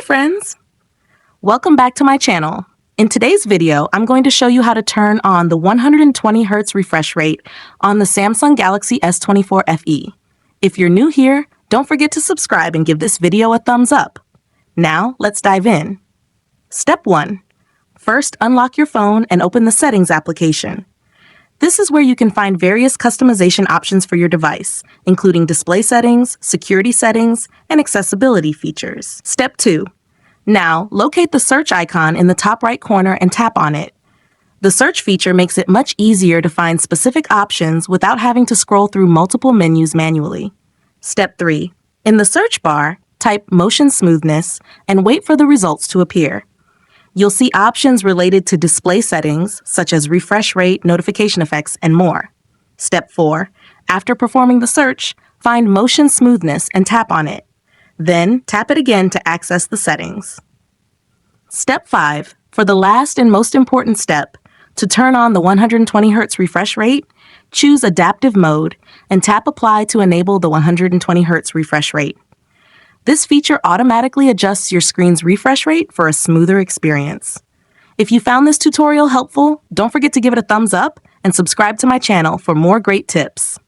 friends! Welcome back to my channel. In today's video, I'm going to show you how to turn on the 120 Hz refresh rate on the Samsung Galaxy S24 FE. If you're new here, don't forget to subscribe and give this video a thumbs up. Now, let's dive in. Step 1. First, unlock your phone and open the Settings application. This is where you can find various customization options for your device, including display settings, security settings, and accessibility features. Step 2. Now, locate the search icon in the top right corner and tap on it. The search feature makes it much easier to find specific options without having to scroll through multiple menus manually. Step 3. In the search bar, type motion smoothness and wait for the results to appear. You'll see options related to display settings, such as refresh rate, notification effects, and more. Step 4. After performing the search, find motion smoothness and tap on it. Then, tap it again to access the settings. Step 5. For the last and most important step, to turn on the 120 Hz refresh rate, choose Adaptive Mode and tap Apply to enable the 120 Hz refresh rate. This feature automatically adjusts your screen's refresh rate for a smoother experience. If you found this tutorial helpful, don't forget to give it a thumbs up and subscribe to my channel for more great tips.